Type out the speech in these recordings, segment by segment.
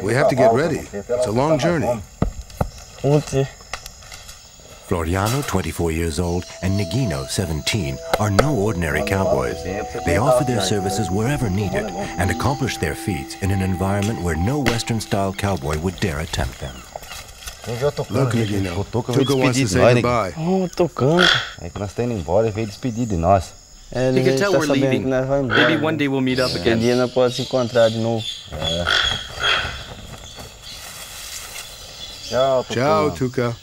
We have to get ready. It's a long journey. Floriano, 24 years old, and Nigino, 17, are no ordinary cowboys. They offer their services wherever needed and accomplish their feats in an environment where no Western-style cowboy would dare attempt them. Look, Nigino, Tuca wants to say goodbye. Oh, tocando. É que nós estamos indo embora, ele veio despedir de nós. Ele can tell tá we're sabendo leaving. que nós vamos embora. Maybe one day we'll meet up Um again. dia nós podemos se encontrar de novo. Ciao, Tuca.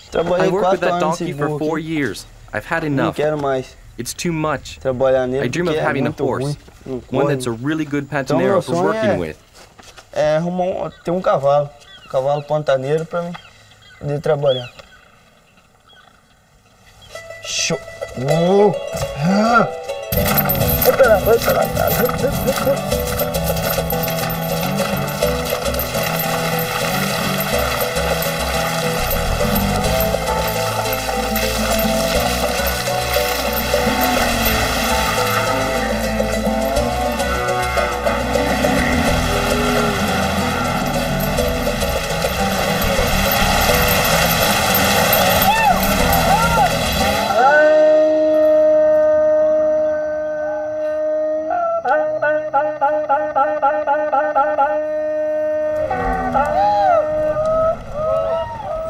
I Trabalhei worked with 4 that anos donkey nesse for burro 4 aqui. years. I've had Não enough. quero mais It's too much. trabalhar nele I dream of porque é having a muito horse. ruim. Não One corre. that's a really good meu pantanero for sonho working with. É arrumar ter um cavalo pantaneiro pra mim poder trabalhar. Show! Vai pra lá, cara.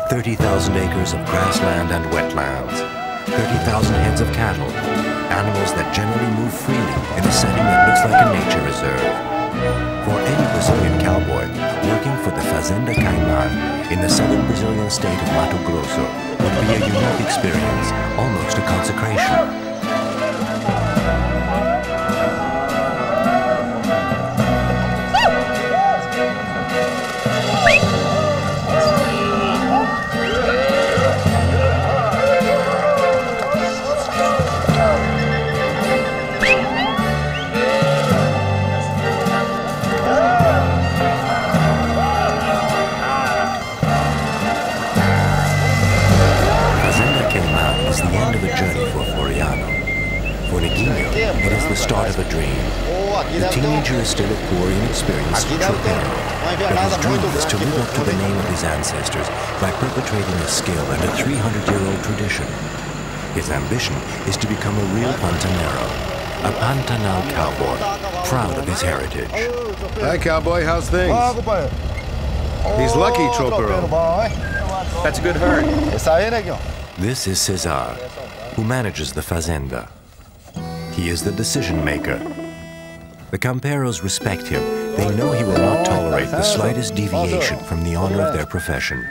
30,000 acres of grassland and wetlands, 30,000 heads of cattle, animals that generally move freely in a setting that looks like a nature reserve. For any Brazilian cowboy, working for the Fazenda Caiman in the southern Brazilian state of Mato Grosso would be a unique experience, almost a consecration. It is the start of a dream. The teenager is still a poor, inexperienced tropeiro, but his dream is to live up to the name of his ancestors by perpetrating a skill and a 300-year-old tradition. His ambition is to become a real pantanero, a Pantanal cowboy, proud of his heritage. Hi, cowboy. How's things? He's lucky, tropeiro. That's a good herd. This is Cesar, who manages the fazenda. He is the decision maker. The camperos respect him. They know he will not tolerate the slightest deviation from the honor of their profession.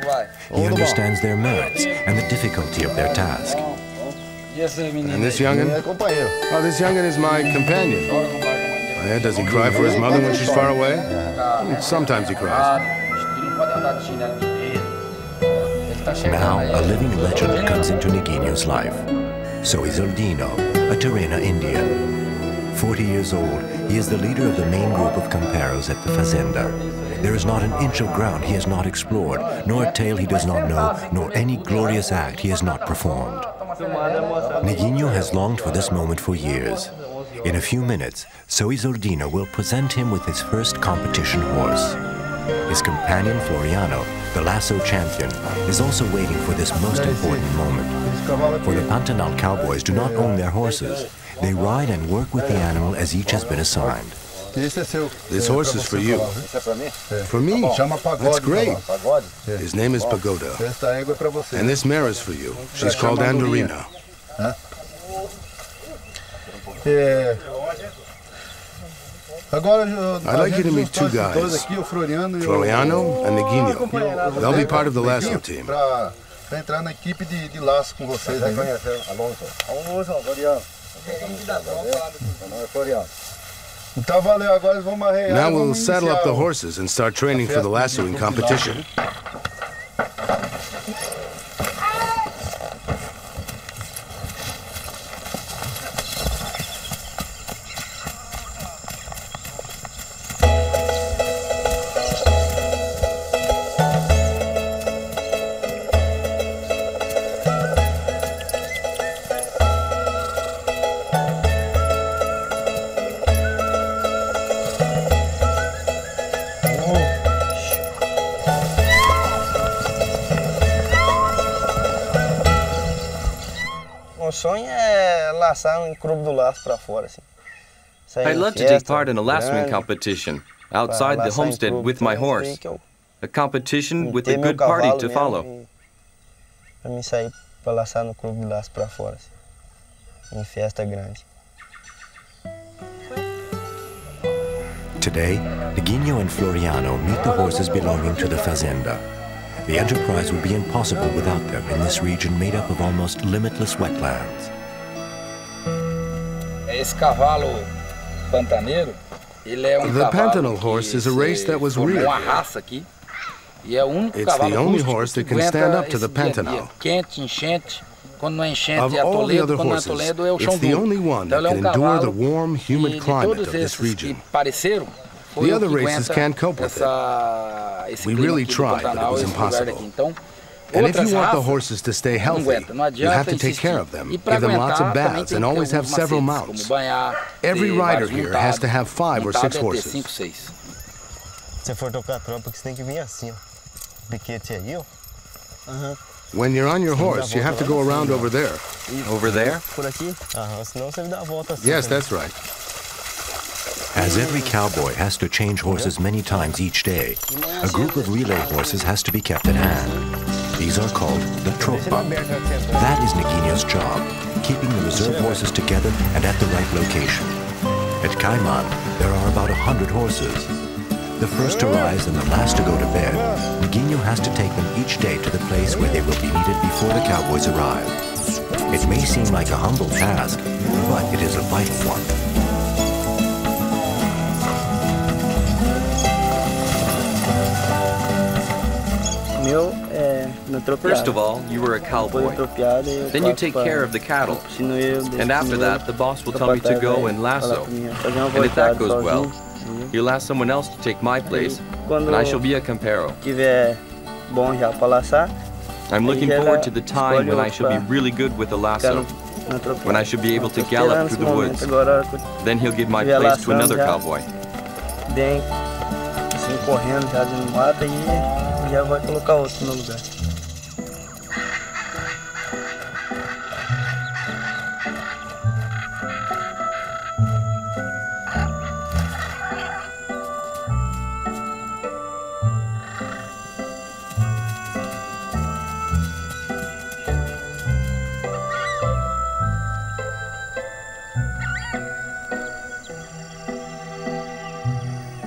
He understands their merits and the difficulty of their task. And this young'un? Oh, this young'un is my companion. Does he cry for his mother when she's far away? Sometimes he cries. Now, a living legend comes into Nigino's life. So is Eldino, a Terena Indian. 40 years old, he is the leader of the main group of camperos at the fazenda. There is not an inch of ground he has not explored, nor a tale he does not know, nor any glorious act he has not performed. Nigino has longed for this moment for years. In a few minutes, Sois Eldino will present him with his first competition horse. His companion Floriano, the lasso champion, is also waiting for this most important moment. For the Pantanal cowboys do not own their horses. They ride and work with the animal as each has been assigned. This horse is for you. For me? That's great. His name is Pagoda. And this mare is for you. She's called Andorina. I'd like you to meet two guys, Floriano and Nigino. They'll be part of the lasso team. Entrar na equipe de laço com vocês aí. Então valeu, agora vamos arrear. Now we'll saddle up the horses and start training for the lassoing competition. Meu sonho é laçar clube do laço para fora, assim. I'd love to take part in a lassoing competition outside the homestead with my horse. A competition with a good party to follow. Para mim sair para laçar no clube do laço para fora, assim, em festa grande. Today, Neguinho and Floriano meet the horses belonging to the fazenda. The enterprise would be impossible without them in this region made up of almost limitless wetlands. Esse cavalo pantaneiro, ele é The Pantanal horse is a race that was reared uma raça aqui. E é o único It's cavalo the only rústico horse that que can stand aguenta up to the esse dia a dia. Pantanal. Quente, enchente. Quando não é enchente Of é all the other Toledo, quando não é horses, Toledo é o chão it's the duro. only one Então that ele é can endure cavalo the warm, humid que de climate todos of this esses region. que pareceram, foi The o other que races aguenta can't cope with esse We clima really aqui do tried, but it Pantanal, was esse lugar impossible. daqui. Então, And if outras you want the raças horses to stay não healthy, aguenta, não you have adianta to take care insistir. of them, E para give them lots of aguentar, também baths, tem and que ter always have alguns several macetes, mounts. como banhar, Every ter rider vários here has to have 5 or 6 montado é ter horses. 5, 6. Se você for tocar a tropa, você tem que vir assim, ó. Piquete aí, ó. When you're on your horse, you have to go around over there. Over there? Por aqui? Senão você dá a volta assim. Yes, that's right. As every cowboy has to change horses many times each day, a group of relay horses has to be kept at hand. These are called the tropa. That is Neguinho's job, keeping the reserve horses together and at the right location. At Caiman, there are about 100 horses. The first to rise and the last to go to bed, Neguinho has to take them each day to the place where they will be needed before the cowboys arrive. It may seem like a humble task, but it is a vital one. First of all, you were a cowboy. Then you take care of the cattle. And after that, the boss will tell me to go and lasso. And if that goes well, you'll ask someone else to take my place, and I shall be a campero. I'm looking forward to the time when I shall be really good with the lasso, when I shall be able to gallop through the woods. Then he'll give my place to another cowboy. Correndo já no mato e já vai colocar outro no lugar.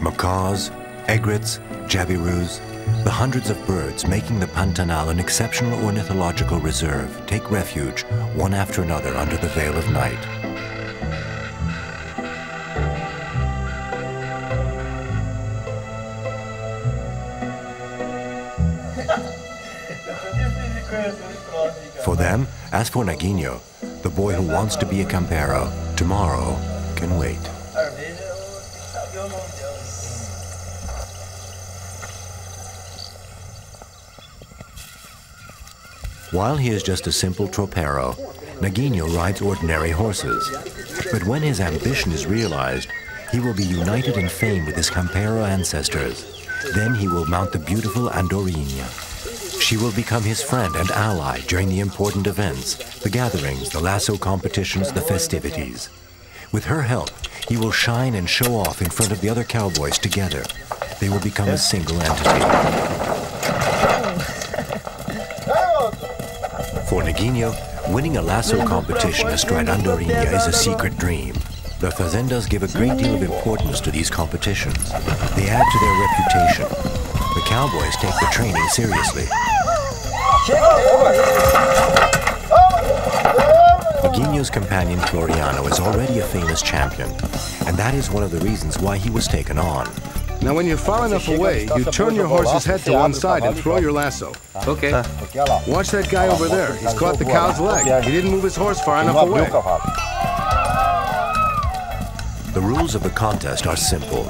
Macaws, egrets, jabirus, the hundreds of birds making the Pantanal an exceptional ornithological reserve take refuge one after another under the veil of night. For them, as for Neguinho, the boy who wants to be a campero, tomorrow can wait. While he is just a simple tropero, Neguinho rides ordinary horses. But when his ambition is realized, he will be united in fame with his campero ancestors. Then he will mount the beautiful Andorinha. She will become his friend and ally during the important events, the gatherings, the lasso competitions, the festivities. With her help, he will shine and show off in front of the other cowboys together. They will become a single entity. For Neguinho, winning a lasso competition astride Andorinha is a secret dream. The fazendas give a great deal of importance to these competitions. They add to their reputation. The cowboys take the training seriously. Neguinho's companion Floriano is already a famous champion, and that is one of the reasons why he was taken on. Now, when you're far enough away, you turn your horse's head to one side and throw your lasso. Okay. Watch that guy over there. He's caught the cow's leg. He didn't move his horse far enough away. The rules of the contest are simple.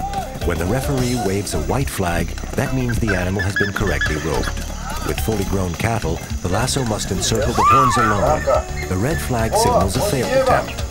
When the referee waves a white flag, that means the animal has been correctly roped. With fully grown cattle, the lasso must encircle the horns alone. The red flag signals a failed attempt.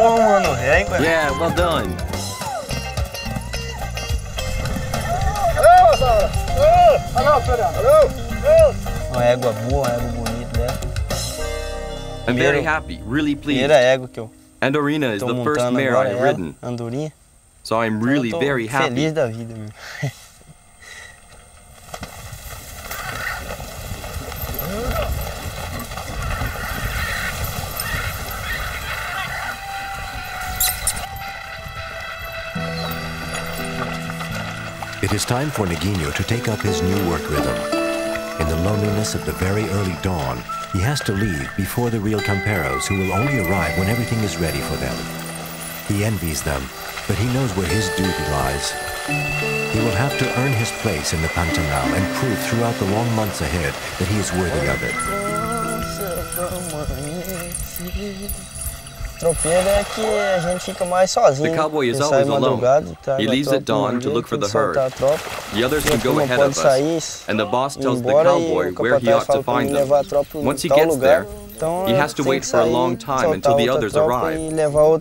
bom, mano. Régua. Yeah, well done. Uma égua boa, uma égua bonita dessa. I'm very happy, really pleased. Primeira égua que eu Andorina is tô the first montando mare agora, I have ela, ridden, Andorinha. so I'm really Eu tô very happy. feliz da vida, meu. It is time for Neguinho to take up his new work rhythm. In the loneliness of the very early dawn, he has to leave before the real camperos who will only arrive when everything is ready for them. He envies them, but he knows where his duty lies. He will have to earn his place in the Pantanal and prove throughout the long months ahead that he is worthy of it. Tropeiro é que a gente fica mais sozinho. The cowboy is Ele sai always alone. madrugado, He leaves at dawn to look for the herd. The others can go ahead of us, and the boss tells the cowboy where he ought to find them. Once he gets there, he has to wait for a long time until the others arrive.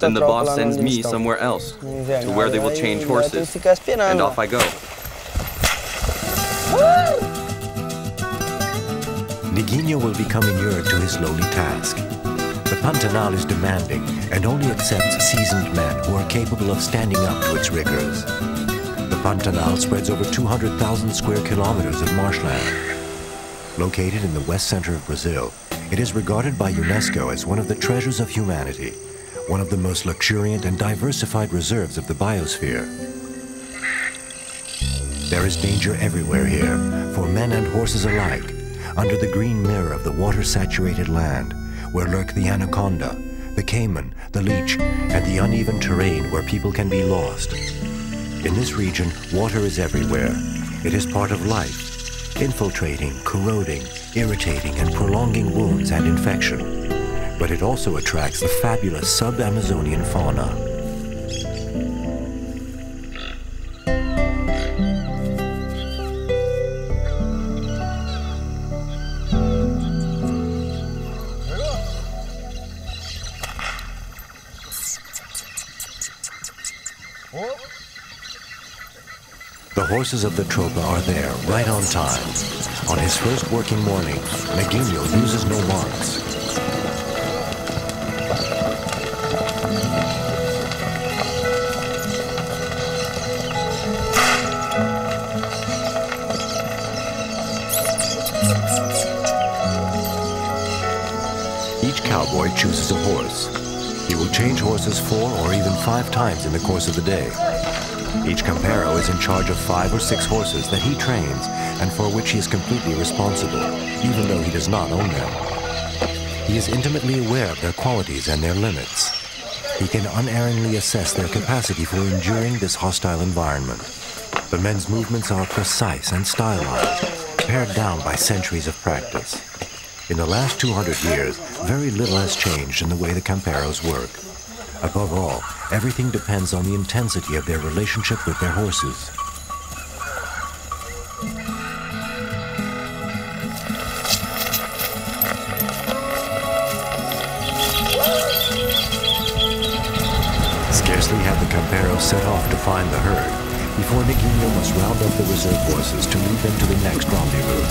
Then the boss sends me somewhere else, to where they will change horses, and off I go. Neguinho will become inured to his lowly task. The Pantanal is demanding and only accepts seasoned men who are capable of standing up to its rigors. The Pantanal spreads over 200,000 square kilometers of marshland. Located in the west center of Brazil, it is regarded by UNESCO as one of the treasures of humanity, one of the most luxuriant and diversified reserves of the biosphere. There is danger everywhere here, for men and horses alike, under the green mirror of the water-saturated land, where lurk the anaconda, the caiman, the leech, and the uneven terrain where people can be lost. In this region, water is everywhere. It is part of life, infiltrating, corroding, irritating, and prolonging wounds and infection. But it also attracts the fabulous sub-Amazonian fauna. The horses of the Tropa are there, right on time. On his first working morning, Neguinho uses no marks. Each cowboy chooses a horse. He will change horses 4 or even 5 times in the course of the day. Each campero is in charge of 5 or 6 horses that he trains and for which he is completely responsible, even though he does not own them. He is intimately aware of their qualities and their limits. He can unerringly assess their capacity for enduring this hostile environment. The men's movements are precise and stylized, pared down by centuries of practice. In the last 200 years, very little has changed in the way the camperos work. Above all, everything depends on the intensity of their relationship with their horses. Scarcely have the camperos set off to find the herd before Neguinho must round up the reserve horses to lead them to the next rendezvous.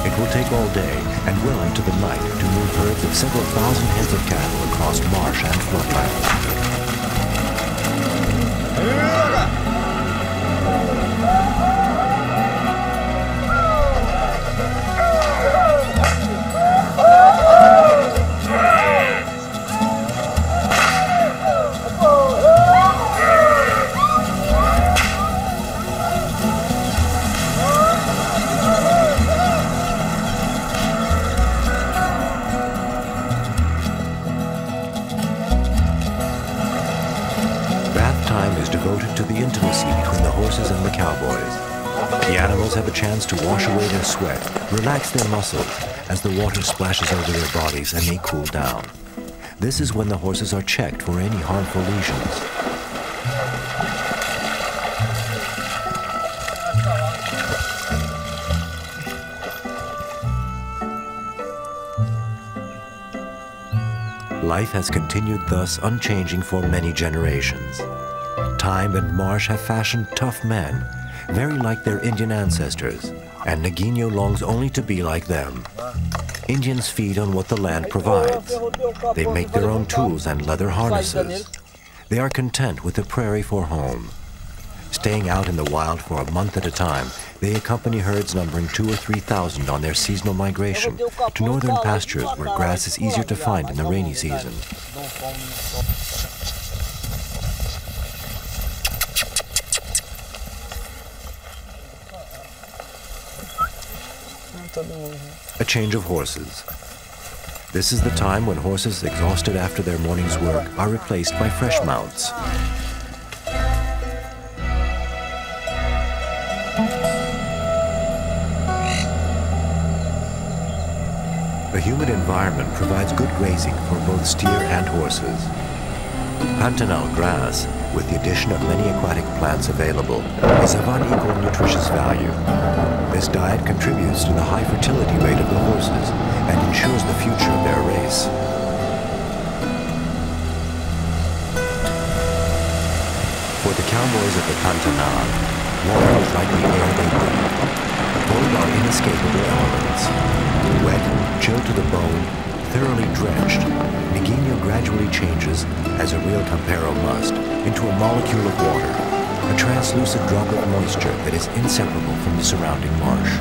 It will take all day and well into the night to move herds of several thousand heads of cattle across marsh and floodland. Devoted to the intimacy between the horses and the cowboys. The animals have a chance to wash away their sweat, relax their muscles as the water splashes over their bodies and they cool down. This is when the horses are checked for any harmful lesions. Life has continued thus unchanging for many generations. Time and marsh have fashioned tough men, very like their Indian ancestors, and Neguinho longs only to be like them. Indians feed on what the land provides. They make their own tools and leather harnesses. They are content with the prairie for home. Staying out in the wild for a month at a time, they accompany herds numbering 2,000 or 3,000 on their seasonal migration to northern pastures where grass is easier to find in the rainy season. A change of horses. This is the time when horses exhausted after their morning's work are replaced by fresh mounts. A humid environment provides good grazing for both steer and horses. Pantanal grass, with the addition of many aquatic plants available, is of unequal nutritious value. This diet contributes to the high fertility rate of the horses and ensures the future of their race. For the cowboys of the Pantanal, water is like the air they breathe. Both are inescapable elements. Wet, chilled to the bone, thoroughly drenched, Neguinho gradually changes, as a real campero must, into a molecule of water, a translucent drop of moisture that is inseparable from the surrounding marsh.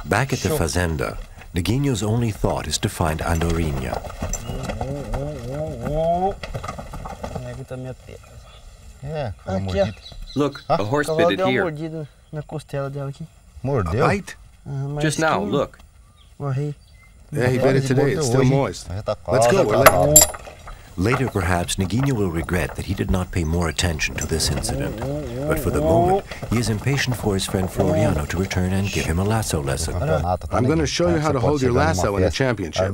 Back at the fazenda, Neguinho's only thought is to find Andorinha. Look, a horse bit it here. A bite? Just now, look. Yeah, he bit it today. It's still moist. Let's go. We're late. Later, perhaps, Neguinho will regret that he did not pay more attention to this incident. But for the moment, he is impatient for his friend Floriano to return and give him a lasso lesson. I'm going to show you how to hold your lasso in the championship.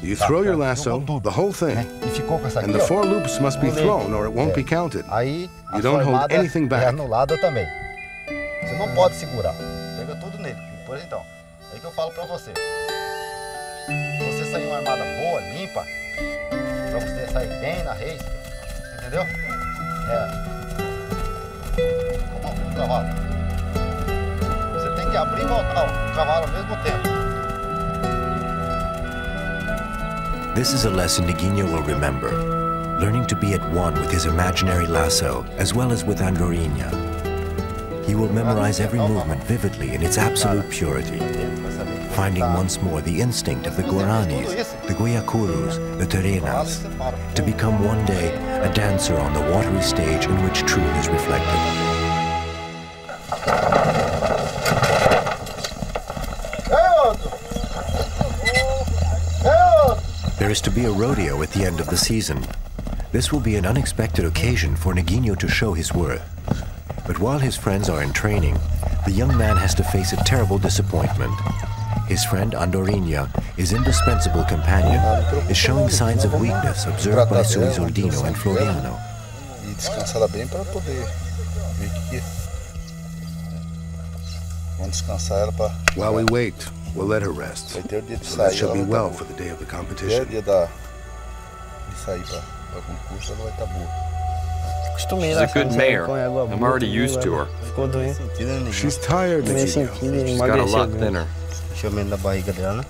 You throw your lasso, the whole thing, and the 4 loops must be thrown or it won't be counted. You don't hold anything back. Você não pode segurar. Pega tudo nele. Por aí então. É que eu falo pra você. Se você sair uma armada boa, limpa, pra você sair bem na race, entendeu? Como o cavalo. Você tem que abrir e voltar o cavalo ao mesmo tempo. This is a lesson Neguinho will remember, learning to be at one with his imaginary lasso as well as with Andorinha. He will memorize every movement vividly in its absolute purity, finding once more the instinct of the Guaranis, the Guayacurus, the Terenas, to become one day a dancer on the watery stage in which truth is reflected. There is to be a rodeo at the end of the season. This will be an unexpected occasion for Neguinho to show his worth. But while his friends are in training, the young man has to face a terrible disappointment. His friend Andorinha, his indispensable companion, is showing signs of weakness observed by seu Isoldino and Floriano. E descansar ela bem para poder ver o que é. Vamos descansar ela para. While we wait, we'll let her rest. Vai ter o dia de So sair. that she'll be well for the day of the competition. O dia de sair para concurso, ela vai estar boa. She's a good mare. I'm already used to her. She's tired, Neguinho. She's got a lot thinner. Deixa eu ver na barriga dela.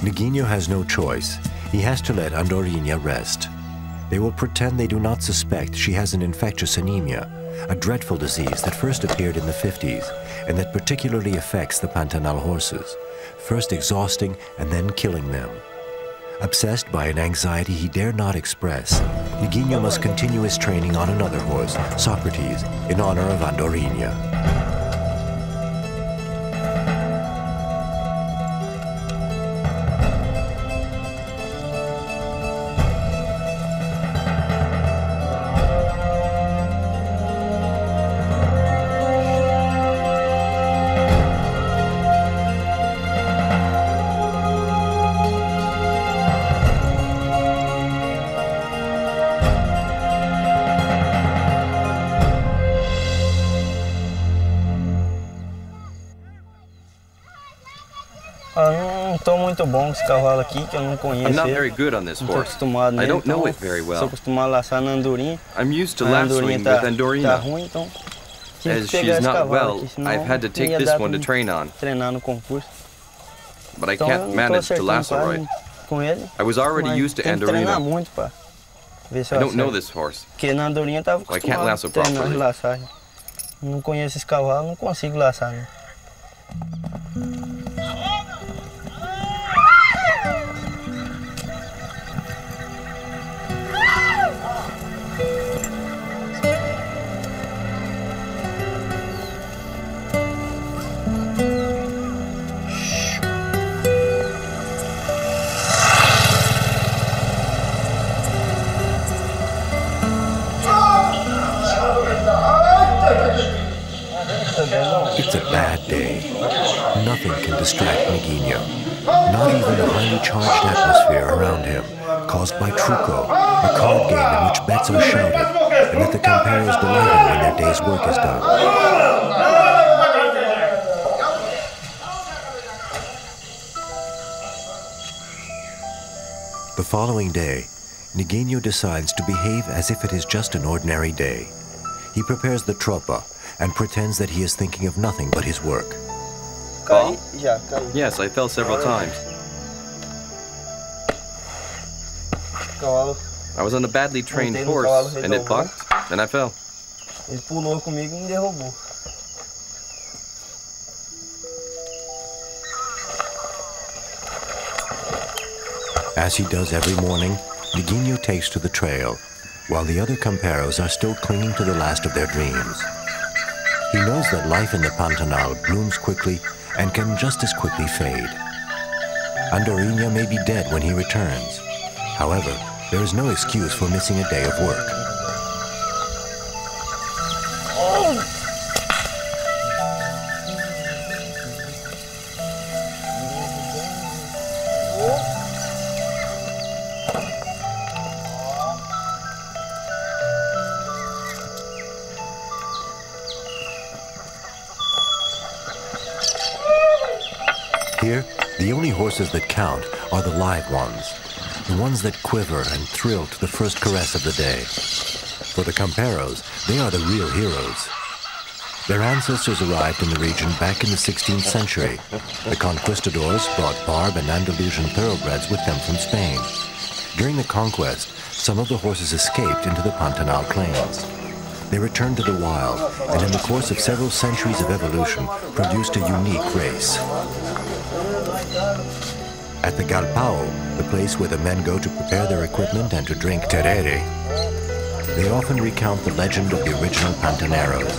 Neguinho has no choice. He has to let Andorinha rest. They will pretend they do not suspect she has an infectious anemia, a dreadful disease that first appeared in the 50s and that particularly affects the Pantanal horses, first exhausting and then killing them. Obsessed by an anxiety he dare not express, Neguinho must continue his training on another horse, Socrates, in honor of Andorinha. Não estou muito bom com esse cavalo aqui, que eu não conheço. I'm not very good on this horse. I don't know it very well. Sou acostumado a laçar na andorinha. I'm used to lassoing with Andorina. Tá ruim, então As she's not well, I've had to take this one to train on. Treinar no concurso. But I can't manage to lasso right. Com ele. I was already used to Andorina. Treinar muito para ver se eu I don't know this horse. Porque na andorinha estava acostumado a treinar de laçagem. Não conheço esse cavalo, não consigo laçar, né? It's a bad day. Nothing can distract Neguinho. Not even the highly charged atmosphere around him, caused by truco, a card game in which bets are shouted, and that the comparos delight in when their day's work is done. The following day, Neguinho decides to behave as if it is just an ordinary day. He prepares the tropa and pretends that he is thinking of nothing but his work. Fall? Yes, I fell several times. I was on a badly trained horse, and it bucked, and I fell. Ele pulou comigo e me derrubou. As he does every morning, Neguinho takes to the trail, while the other comparos are still clinging to the last of their dreams. He knows that life in the Pantanal blooms quickly and can just as quickly fade. Andorinha may be dead when he returns. However, there is no excuse for missing a day of work. Here, the only horses that count are the live ones, the ones that quiver and thrill to the first caress of the day. For the comparos, they are the real heroes. Their ancestors arrived in the region back in the 16th century. The conquistadors brought Barb and Andalusian thoroughbreds with them from Spain. During the conquest, some of the horses escaped into the Pantanal plains. They returned to the wild, and in the course of several centuries of evolution, produced a unique race. At the Galpao, the place where the men go to prepare their equipment and to drink terere, they often recount the legend of the original Pantaneros,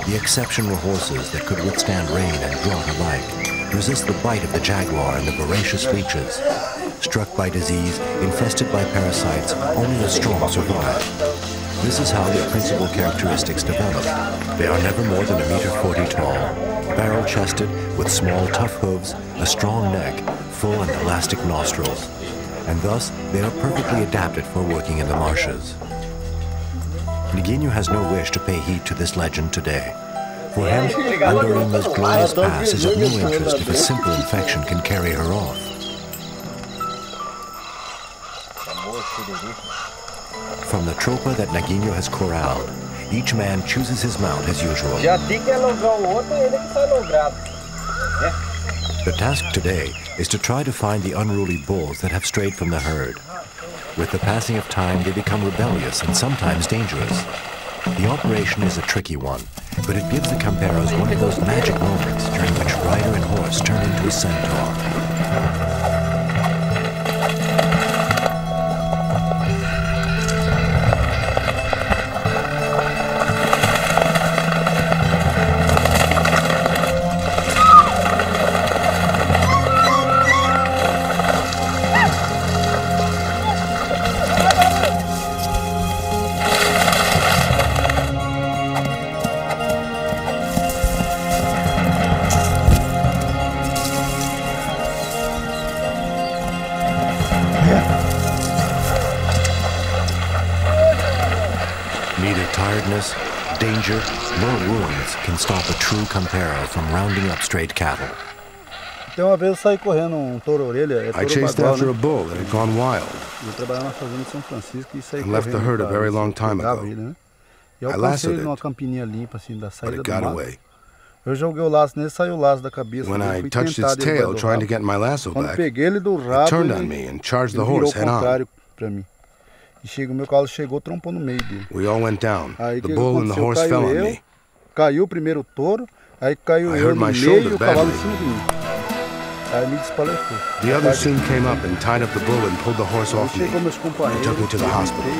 the exceptional horses that could withstand rain and drought alike, resist the bite of the jaguar and the voracious leeches. Struck by disease, infested by parasites, only the strong survive. This is how their principal characteristics develop. They are never more than 1.40 meters tall, barrel-chested, with small, tough hooves, a strong neck, full and elastic nostrils, and thus they are perfectly adapted for working in the marshes. Neguinho has no wish to pay heed to this legend today. For him, Andorinha's glorious past is of no interest if a simple infection can carry her off. From the tropa that Neguinho has corralled, each man chooses his mount as usual. The task today is to try to find the unruly bulls that have strayed from the herd. With the passing of time, they become rebellious and sometimes dangerous. The operation is a tricky one, but it gives the comparos one of those magic moments during which rider and horse turn into a centaur. Neither tiredness, danger, nor wounds can stop a true comparo from rounding up strayed cattle. Tem uma vez eu saí correndo touro orelha. I chased after a bull that had gone wild. Eu trabalhava na fazenda de São Francisco e saí and left the herd a very long time ago. E eu alcancei ele numa campininha limpa assim da But saída it do got mato. away. Eu joguei o laço nele, saiu o laço da cabeça. When I fui touched tentar its derrubar tail, do trying to rabo. get my lasso Quando back, peguei ele do it rabo, turned on me and charged the ele virou horse head on. contrário pra mim. E chega, o meu cavalo chegou, trompou no meio dele. We all went down. Aí The que bull and the aconteceu? horse Caiu fell on eu, me. caiu o primeiro touro, aí caiu I eu hurt no my meio shoulder e o cavalo em badly. cima de mim. Aí me despaletou. The others soon came up and tied up the bull and pulled the horse Aí off me. chegou meus companheiros, They took me to the hospital.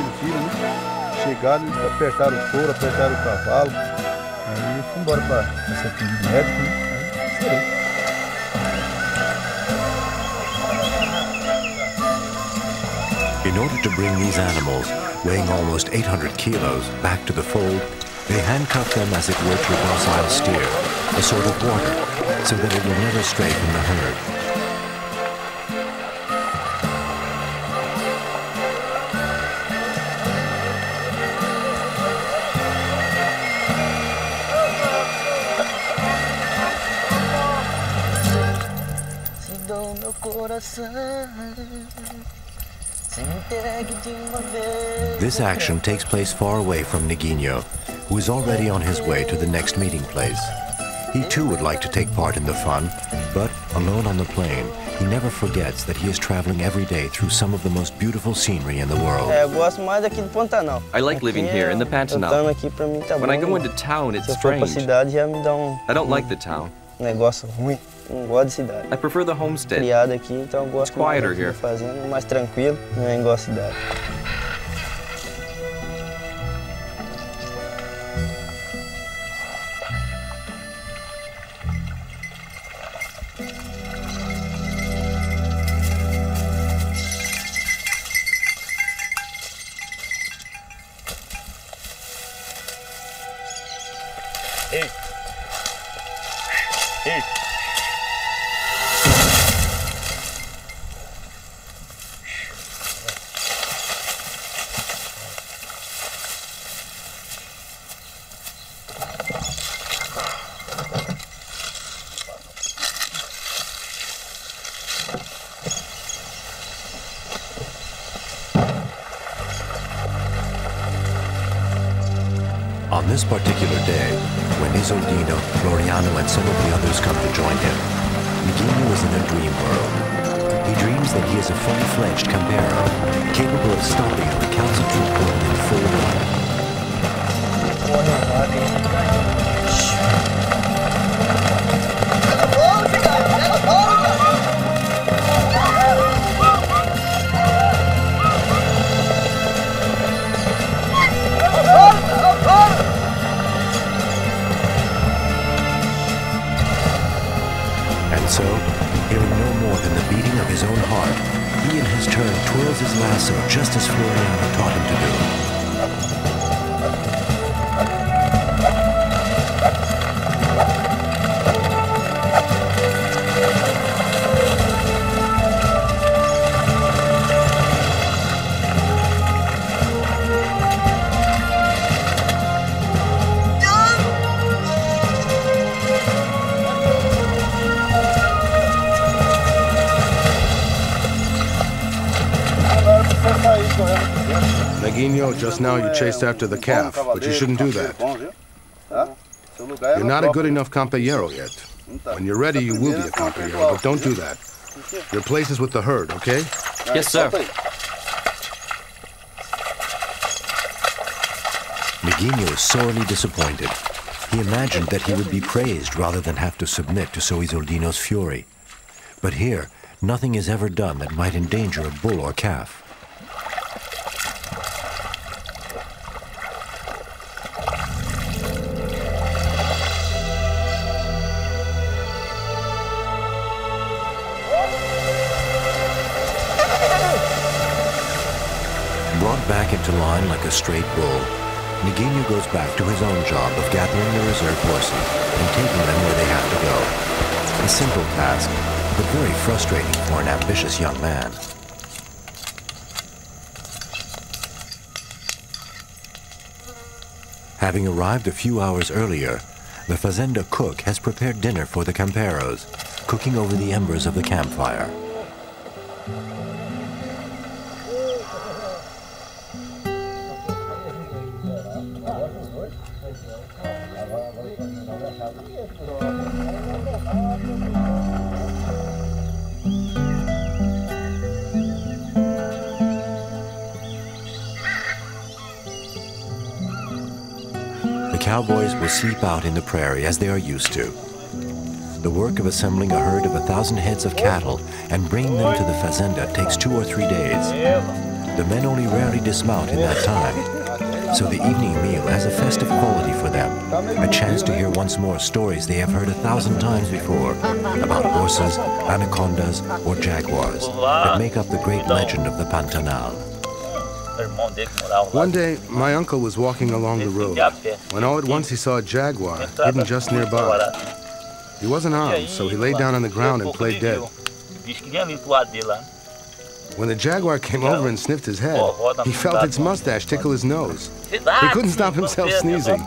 Chegaram, eles apertaram o touro, apertaram o cavalo. Aí eu fui embora pra ser atendido médico, né? Aí serei. In order to bring these animals, weighing almost 800 kilos, back to the fold, they handcuff them as it were to a docile steer, a sort of water, so that it will never stray from the herd. This action takes place far away from Neguinho, who is already on his way to the next meeting place. He too would like to take part in the fun, but alone on the plain, he never forgets that he is traveling every day through some of the most beautiful scenery in the world. Eu gosto mais daqui do Pantanal. I like living here in the Pantanal. Aqui pra mim tá When bom, I go into town, it's se eu for pra strange. cidade já me dá I don't like the town. negócio ruim. Não gosto de cidade. I prefer the homestead. Criado aqui, então eu gosto mais quieter aqui here. de fazenda, mais tranquilo, nem gosto de cidade. Ei! Ei! On this particular day, when Isoldino, Floriano, and some of the others come to join him, Neguinho is in a dream world. He dreams that he is a fully fledged Campero, capable of stopping a recalcitrant bull in full run. And so, hearing no more than the beating of his own heart, he in his turn twirls his lasso just as Floriano taught him to do. Neguinho, just now you chased after the calf, but you shouldn't do that. You're not a good enough campero yet. When you're ready, you will be a campero, but don't do that. Your place is with the herd, okay? Yes, sir. Neguinho is sorely disappointed. He imagined that he would be praised rather than have to submit to Isoldino's fury. But here, nothing is ever done that might endanger a bull or calf. Brought back into line like a straight bull, Neguinho goes back to his own job of gathering the reserve horses and taking them where they have to go. A simple task, but very frustrating for an ambitious young man. Having arrived a few hours earlier, the fazenda cook has prepared dinner for the camperos, cooking over the embers of the campfire. Cowboys will sleep out in the prairie as they are used to. The work of assembling a herd of 1,000 heads of cattle and bringing them to the fazenda takes 2 or 3 days. The men only rarely dismount in that time, so the evening meal has a festive quality for them, a chance to hear once more stories they have heard 1,000 times before about horses, anacondas, or jaguars that make up the great legend of the Pantanal. One day, my uncle was walking along the road, when all at once he saw a jaguar hidden just nearby. He wasn't armed, so he lay down on the ground and played dead. When the jaguar came over and sniffed his head, he felt its mustache tickle his nose. He couldn't stop himself sneezing.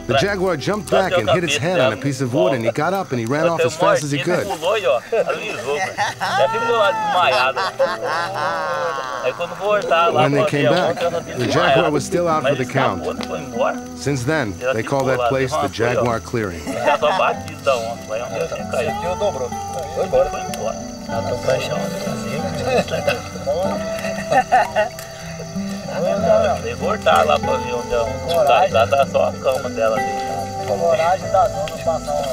The jaguar jumped back and hit its head on a piece of wood, and he got up and he ran off as fast as he could. When they came back, the jaguar was still out for the count. Since then, they call that place the Jaguar Clearing. Tem que voltar lá pra ver onde ela lá tá só a cama dela deixada. Coragem da dona passar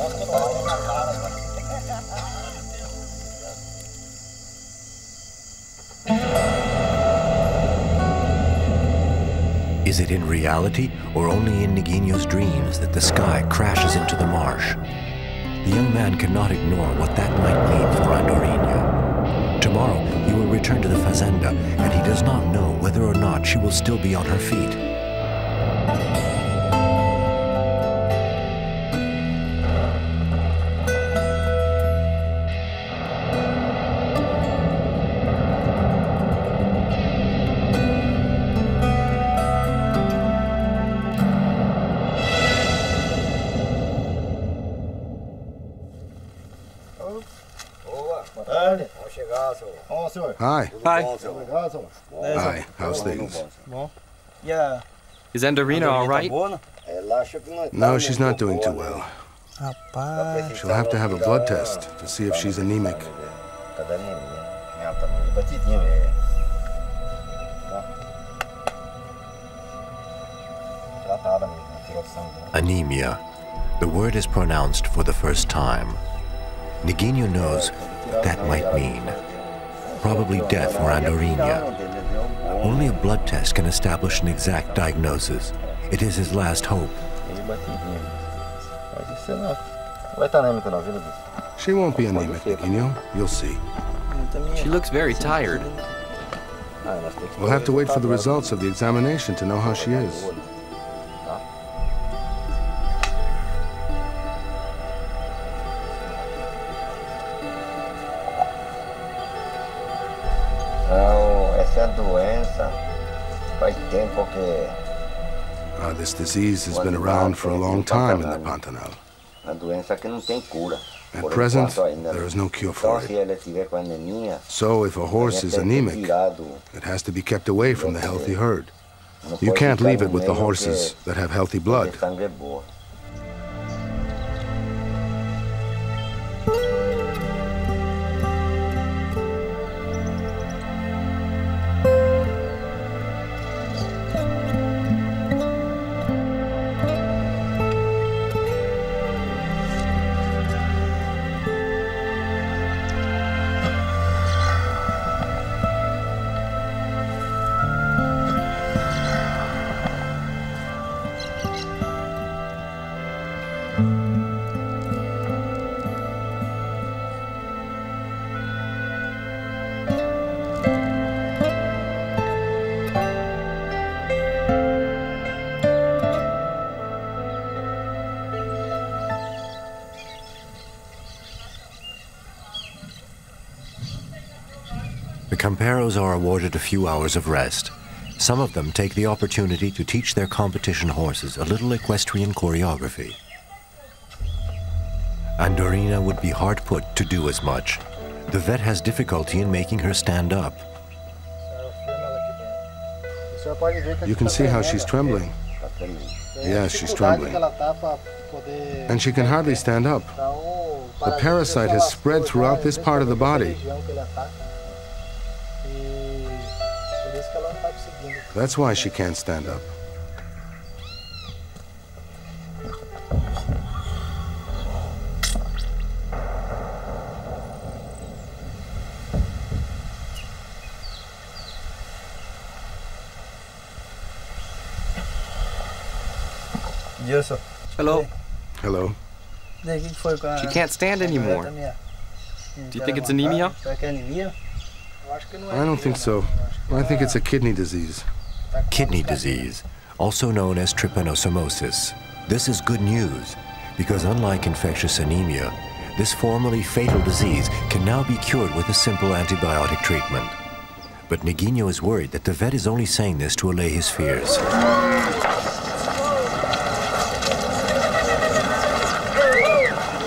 um na cara. Is it in reality or only in Niguinho's dreams that the sky crashes into the marsh? The young man cannot ignore what that might mean for Andorinha. Tomorrow, he will return to the fazenda, and he does not know whether or not she will still be on her feet. Hi. Hi. Hi. How's things? Yeah. Is Andorinha all right? No, she's not doing too well. She'll have to have a blood test to see if she's anemic. Anemia. The word is pronounced for the first time. Niguinho knows what that might mean. Probably death for Andorinha. Only a blood test can establish an exact diagnosis. It is his last hope. She won't be anemic, Niguinho. You'll see. She looks very tired. We'll have to wait for the results of the examination to know how she is. This disease has been around for a long time in the Pantanal. At present, there is no cure for it. So if a horse is anemic, it has to be kept away from the healthy herd. You can't leave it with the horses that have healthy blood. The Camperos are awarded a few hours of rest. Some of them take the opportunity to teach their competition horses a little equestrian choreography. Andorina would be hard put to do as much. The vet has difficulty in making her stand up. You can see how she's trembling. Yes, she's trembling. And she can hardly stand up. The parasite has spread throughout this part of the body. That's why she can't stand up. Hello. Hello. She can't stand anymore. Do you think it's anemia? I don't think so. I think it's a kidney disease. Kidney disease, also known as trypanosomosis. This is good news, because unlike infectious anemia, this formerly fatal disease can now be cured with a simple antibiotic treatment. But Neguinho is worried that the vet is only saying this to allay his fears.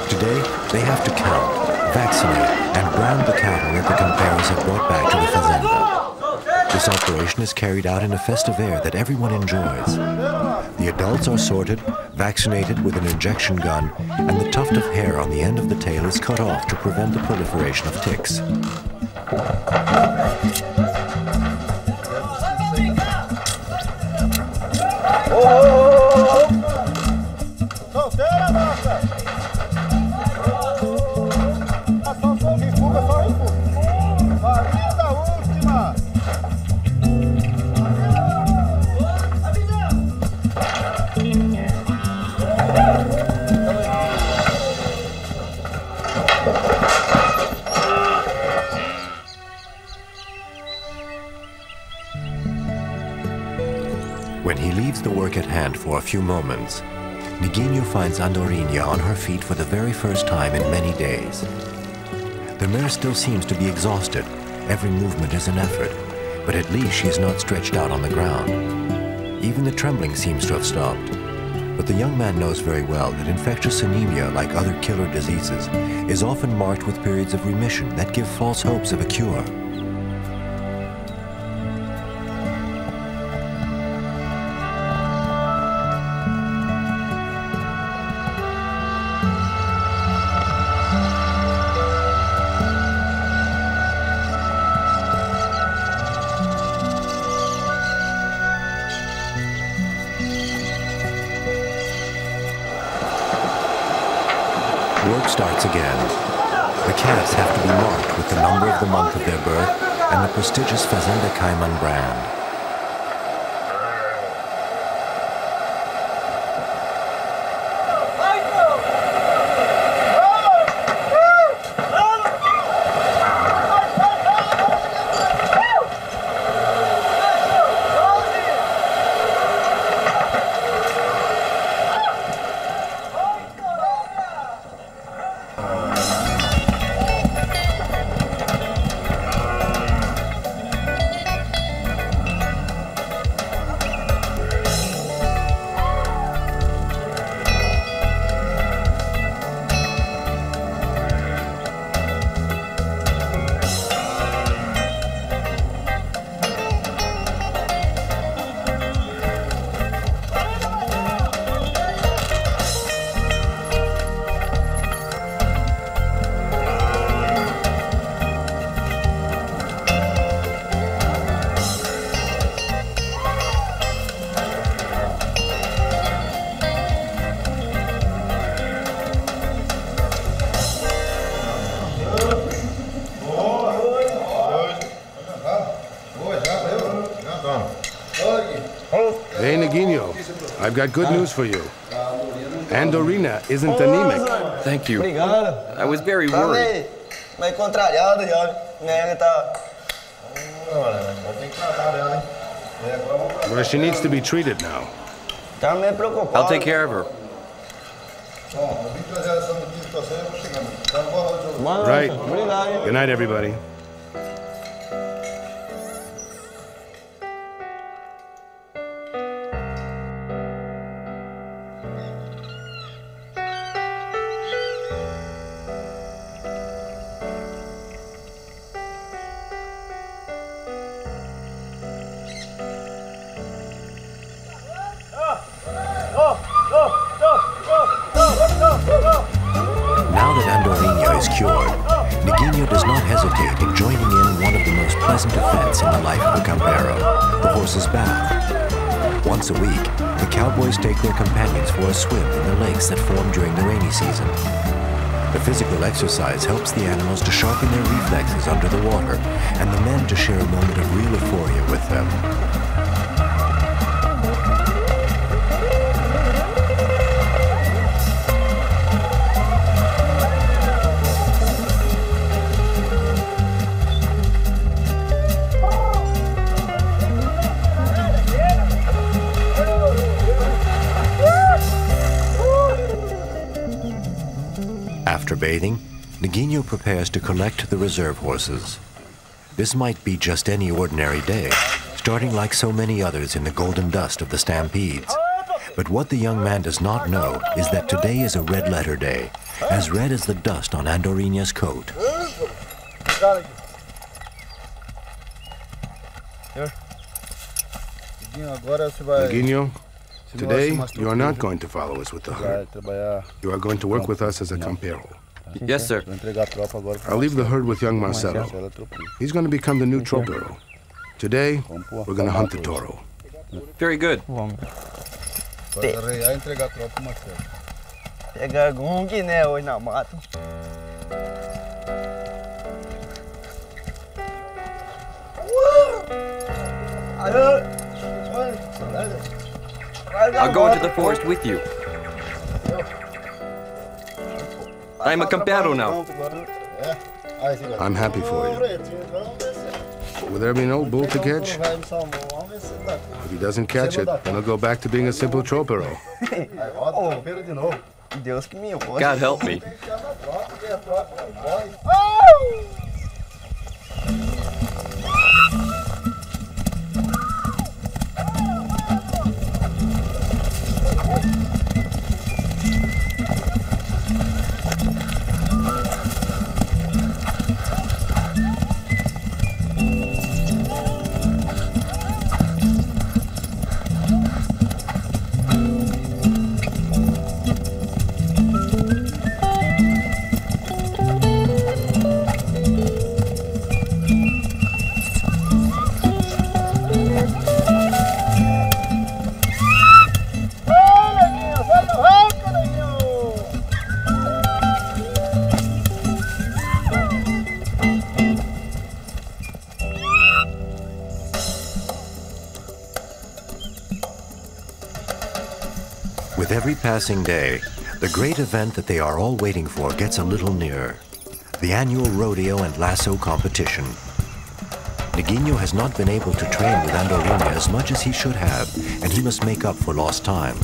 Today, they have to count, vaccinate, and brand the cattle that the Camperos have brought back to the fazenda. This operation is carried out in a festive air that everyone enjoys. The adults are sorted, vaccinated with an injection gun, and the tuft of hair on the end of the tail is cut off to prevent the proliferation of ticks. When he leaves the work at hand for a few moments, Neguinho finds Andorina on her feet for the very first time in many days. The mare still seems to be exhausted. Every movement is an effort, but at least she is not stretched out on the ground. Even the trembling seems to have stopped. But the young man knows very well that infectious anemia, like other killer diseases, is often marked with periods of remission that give false hopes of a cure. Work starts again. The calves have to be marked with the number of the month of their birth and the prestigious Fazenda Caiman brand. Hey, Neguinho, I've got good news for you. Andorina isn't anemic. Thank you. I was very worried. Well, she needs to be treated now. I'll take care of her. Right. Good night, everybody. participate in joining in one of the most pleasant events in the life of a campero, the horse's bath. Once a week, the cowboys take their companions for a swim in the lakes that form during the rainy season. The physical exercise helps the animals to sharpen their reflexes under the water, and the men to share a moment of real euphoria with them. After bathing, Neguinho prepares to collect the reserve horses. This might be just any ordinary day, starting like so many others in the golden dust of the stampedes. But what the young man does not know is that today is a red-letter day, as red as the dust on Andorinha's coat. Neguinho, today you are not going to follow us with the herd. You are going to work with us as a campero. Yes, sir. I'll leave the herd with young Marcelo. He's going to become the new tropero. Today, we're going to hunt the toro. Very good. Pegar Guiné hoje na mata. I'll go into the forest with you. I'm a campero now. I'm happy for you. Will there be no bull to catch? If he doesn't catch it, then he'll go back to being a simple tropero. God help me. With every passing day, the great event that they are all waiting for gets a little nearer. The annual rodeo and lasso competition. Neguinho has not been able to train with Andorinha as much as he should have, and he must make up for lost time.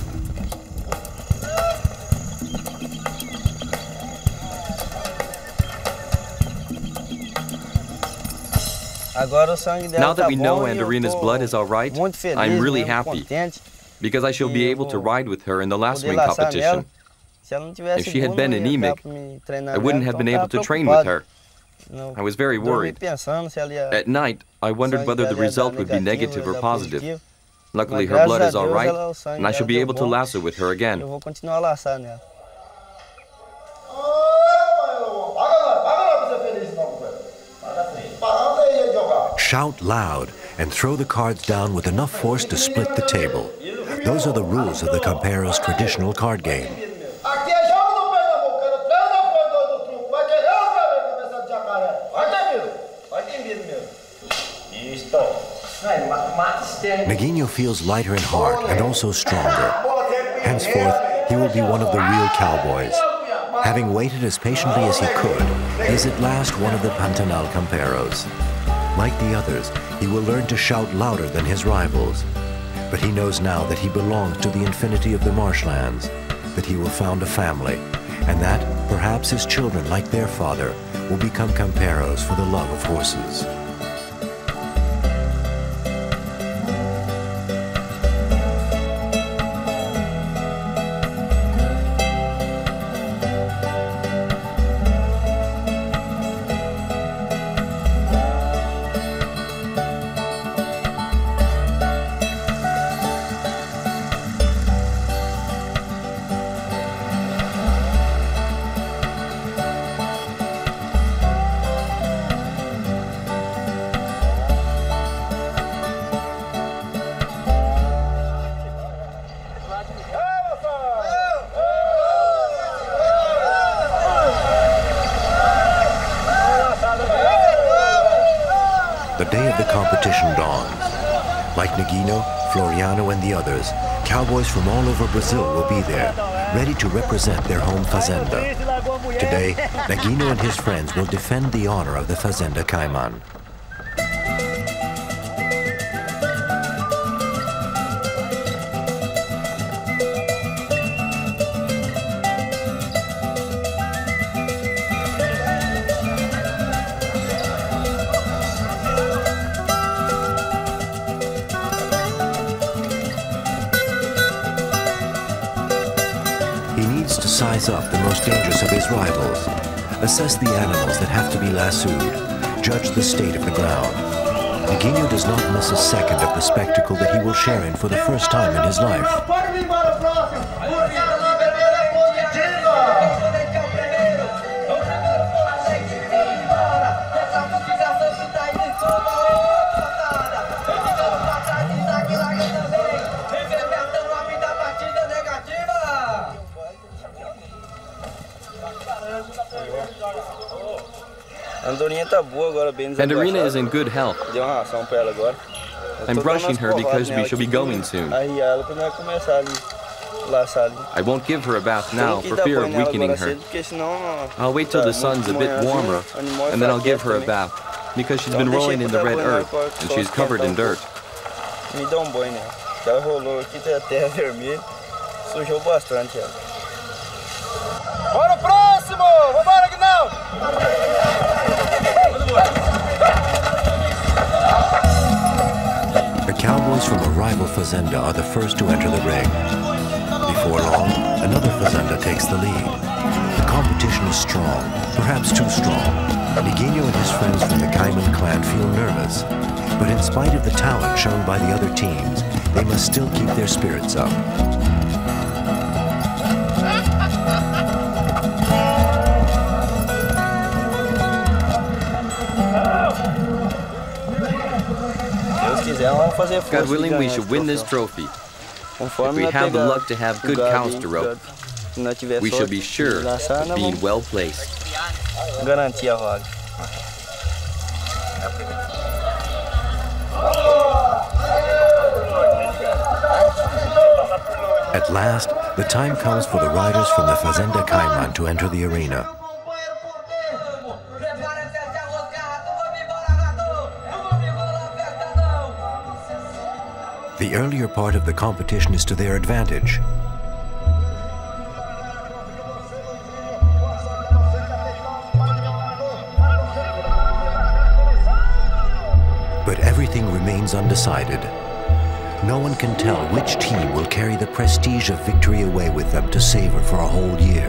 Now that we know Andorinha's blood is all right, I'm really happy, because I shall be able to ride with her in the lassoing competition. If she had been anemic, I wouldn't have been able to train with her. I was very worried. At night, I wondered whether the result would be negative or positive. Luckily, her blood is all right, and I shall be able to lasso with her again. Shout loud and throw the cards down with enough force to split the table. Those are the rules of the Campero's traditional card game. Neguinho feels lighter in heart and also stronger. Henceforth, he will be one of the real cowboys. Having waited as patiently as he could, he is at last one of the Pantanal Camperos. Like the others, he will learn to shout louder than his rivals. But he knows now that he belongs to the infinity of the marshlands, that he will found a family, and that perhaps his children, like their father, will become camperos for the love of horses. of the competition dawns. Like Neguinho, Floriano, and the others, cowboys from all over Brazil will be there, ready to represent their home fazenda. Today, Neguinho and his friends will defend the honor of the Fazenda Caiman. To size up the most dangerous of his rivals, assess the animals that have to be lassoed, judge the state of the ground. Neguinho does not miss a second of the spectacle that he will share in for the first time in his life. Andorinha is in good health. I'm brushing her because we shall be going soon. I won't give her a bath now for fear of weakening her. I'll wait till the sun's a bit warmer, and then I'll give her a bath, because she's been rolling in the red earth, and she's covered in dirt. Bora próximo! Vambora, Guinão! The cowboys from a rival fazenda are the first to enter the ring. Before long, another fazenda takes the lead. The competition is strong, perhaps too strong. Neguinho and his friends from the Caiman clan feel nervous. But in spite of the talent shown by the other teams, they must still keep their spirits up. God willing, we should win this trophy. If we have the luck to have good cows to rope, we shall be sure of being well placed. At last, the time comes for the riders from the Fazenda Caiman to enter the arena. The earlier part of the competition is to their advantage. But everything remains undecided. No one can tell which team will carry the prestige of victory away with them to savor for a whole year.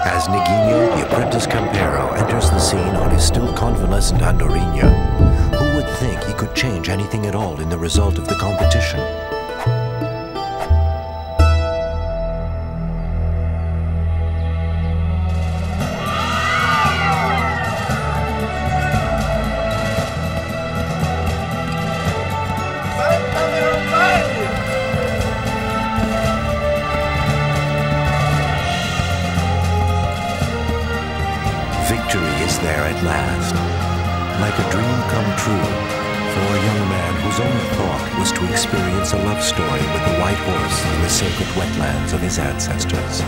As Neguinho, the apprentice campero, enters the scene on his still convalescent Andorinha, who would think he could change anything at all in the result of the competition? There at last, like a dream come true for a young man whose only thought was to experience a love story with the white horse in the sacred wetlands of his ancestors.